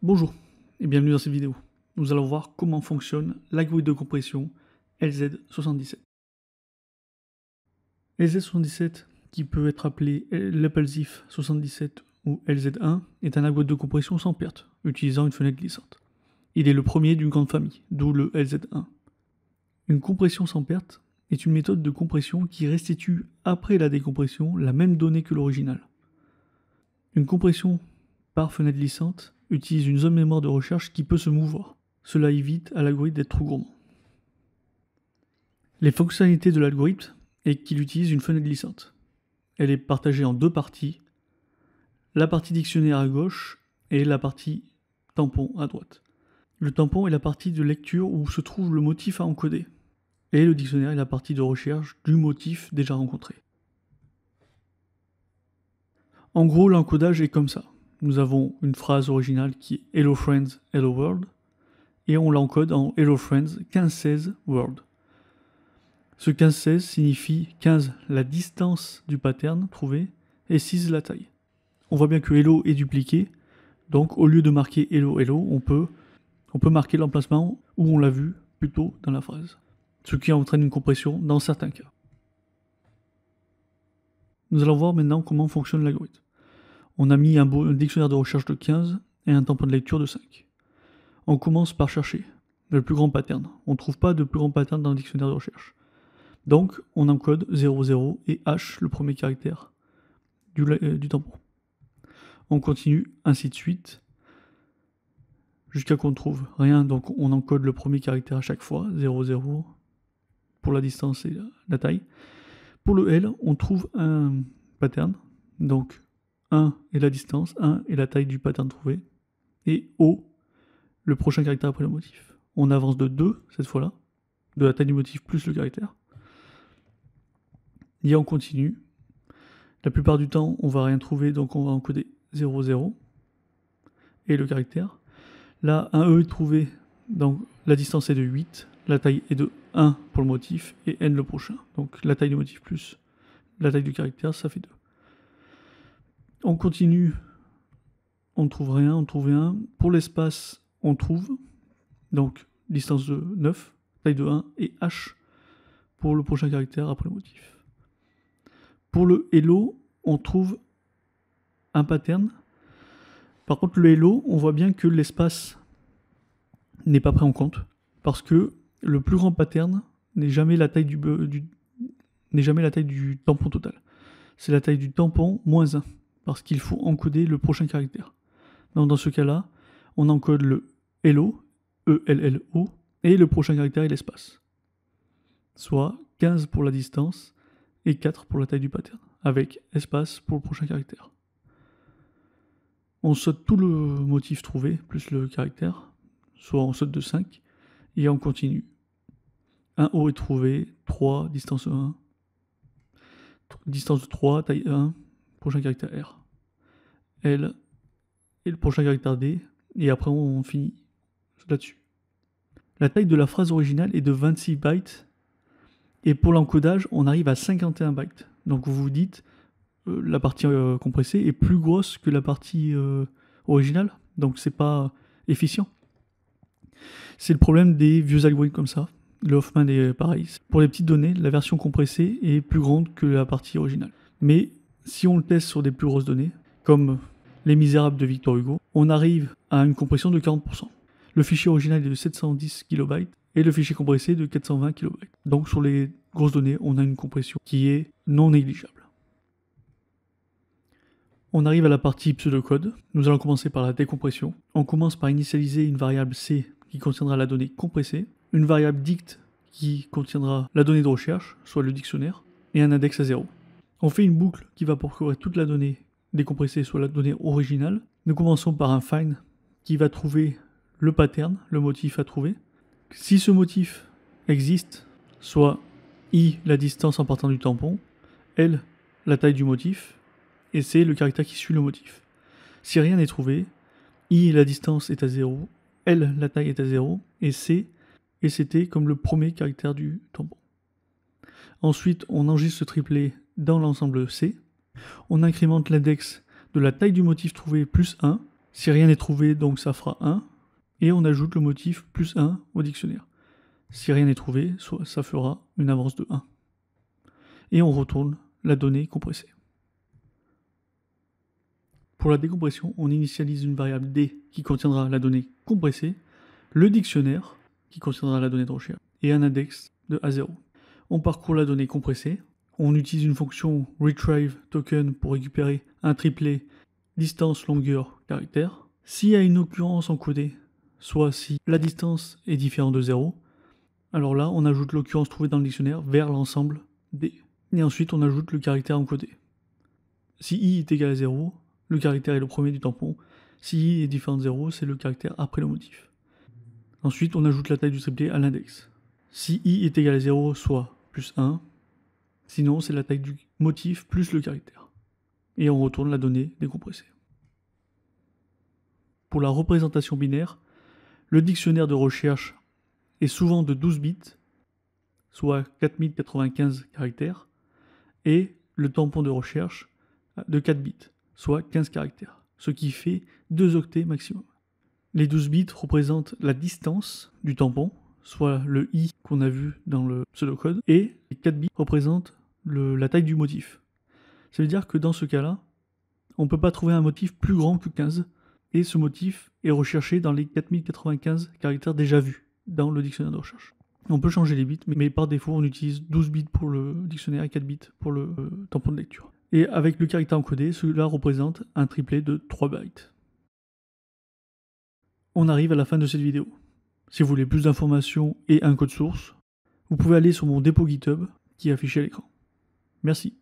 Bonjour et bienvenue dans cette vidéo. Nous allons voir comment fonctionne l'algorithme de compression LZ77. LZ77, qui peut être appelé l'Appelzif 77 ou LZ1, est un algorithme de compression sans perte, utilisant une fenêtre glissante. Il est le premier d'une grande famille, d'où le LZ1. Une compression sans perte est une méthode de compression qui restitue après la décompression la même donnée que l'original. Une compression par fenêtre glissante utilise une zone mémoire de recherche qui peut se mouvoir. Cela évite à l'algorithme d'être trop gourmand. Les fonctionnalités de l'algorithme est qu'il utilise une fenêtre glissante. Elle est partagée en deux parties, la partie dictionnaire à gauche et la partie tampon à droite. Le tampon est la partie de lecture où se trouve le motif à encoder, et le dictionnaire est la partie de recherche du motif déjà rencontré. En gros, l'encodage est comme ça. Nous avons une phrase originale qui est « Hello friends, hello world » et on l'encode en « Hello friends 1516 world ». Ce 1516 signifie 15 la distance du pattern trouvé et 6 la taille. On voit bien que hello est dupliqué, donc au lieu de marquer hello hello, on peut marquer l'emplacement où on l'a vu plus tôt dans la phrase, ce qui entraîne une compression dans certains cas. Nous allons voir maintenant comment fonctionne l'algorithme. On a mis un dictionnaire de recherche de 15 et un tampon de lecture de 5. On commence par chercher le plus grand pattern. On ne trouve pas de plus grand pattern dans le dictionnaire de recherche. Donc, on encode 00 et H, le premier caractère du tampon. On continue, ainsi de suite, jusqu'à qu'on ne trouve rien. Donc, on encode le premier caractère à chaque fois, 00, pour la distance et la taille. Pour le L, on trouve un pattern, donc 1 est la distance, 1 est la taille du pattern trouvé, et O, le prochain caractère après le motif. On avance de 2, cette fois-là, de la taille du motif plus le caractère. Et on continue. La plupart du temps, on va rien trouver, donc on va encoder 00 et le caractère. Là, un E est trouvé, donc la distance est de 8, la taille est de 1 pour le motif, et N le prochain. Donc la taille du motif plus la taille du caractère, ça fait 2. On continue, on ne trouve rien, on trouve 1. Pour l'espace, on trouve, donc distance de 9, taille de 1, et H pour le prochain caractère après le motif. Pour le hello, on trouve un pattern. Par contre, le hello, on voit bien que l'espace n'est pas pris en compte, parce que le plus grand pattern n'est jamais la taille du tampon total. C'est la taille du tampon moins 1, parce qu'il faut encoder le prochain caractère. Donc dans ce cas-là, on encode le hello, E-L-L-O, et le prochain caractère est l'espace. Soit 15 pour la distance et 4 pour la taille du pattern, avec espace pour le prochain caractère. On saute tout le motif trouvé, plus le caractère, soit on saute de 5, et on continue. Un O est trouvé, 3, distance 1, distance de 3, taille 1, prochain caractère R. L, et le prochain caractère D, et après on finit là-dessus. La taille de la phrase originale est de 26 bytes, et pour l'encodage, on arrive à 51 bytes. Donc vous vous dites, la partie compressée est plus grosse que la partie originale, donc c'est pas efficient. C'est le problème des vieux algorithmes comme ça. Le Hoffman est pareil. Pour les petites données, la version compressée est plus grande que la partie originale. Mais si on le teste sur des plus grosses données, comme Les Misérables de Victor Hugo, on arrive à une compression de 40%. Le fichier original est de 710 KB et le fichier compressé de 420 KB. Donc sur les grosses données, on a une compression qui est non négligeable. On arrive à la partie pseudocode. Nous allons commencer par la décompression. On commence par initialiser une variable C qui contiendra la donnée compressée, une variable dict qui contiendra la donnée de recherche, soit le dictionnaire, et un index à 0. On fait une boucle qui va parcourir toute la donnée décompressée, soit la donnée originale. Nous commençons par un find qui va trouver le pattern, le motif à trouver. Si ce motif existe, soit I, la distance en partant du tampon, L, la taille du motif, et C, le caractère qui suit le motif. Si rien n'est trouvé, I, la distance est à 0, L, la taille est à 0, et C, et c'était comme le premier caractère du tampon. Ensuite, on enregistre ce triplet dans l'ensemble C. On incrémente l'index de la taille du motif trouvé plus 1, Si rien n'est trouvé, donc ça fera 1, et on ajoute le motif plus 1 au dictionnaire. Si rien n'est trouvé, ça fera une avance de 1. Et on retourne la donnée compressée. Pour la décompression, on initialise une variable D qui contiendra la donnée compressée, le dictionnaire qui contiendra la donnée de recherche, et un index de A0. On parcourt la donnée compressée, on utilise une fonction retrieve token pour récupérer un triplet distance, longueur, caractère. S'il y a une occurrence encodée, soit si la distance est différente de 0, alors là on ajoute l'occurrence trouvée dans le dictionnaire vers l'ensemble D. Et ensuite on ajoute le caractère encodé. Si i est égal à 0, le caractère est le premier du tampon. Si i est différent de 0, c'est le caractère après le motif. Ensuite, on ajoute la taille du triplet à l'index. Si i est égal à 0, soit plus 1. Sinon, c'est la taille du motif plus le caractère. Et on retourne la donnée décompressée. Pour la représentation binaire, le dictionnaire de recherche est souvent de 12 bits, soit 4095 caractères, et le tampon de recherche de 4 bits, soit 15 caractères, ce qui fait 2 octets maximum. Les 12 bits représentent la distance du tampon, soit le i qu'on a vu dans le pseudocode, et les 4 bits représentent la taille du motif. Ça veut dire que dans ce cas-là, on ne peut pas trouver un motif plus grand que 15, et ce motif est recherché dans les 4095 caractères déjà vus dans le dictionnaire de recherche. On peut changer les bits, mais par défaut, on utilise 12 bits pour le dictionnaire et 4 bits pour le tampon de lecture. Et avec le caractère encodé, cela représente un triplet de 3 bytes. On arrive à la fin de cette vidéo. Si vous voulez plus d'informations et un code source, vous pouvez aller sur mon dépôt GitHub qui est affiché à l'écran. Merci.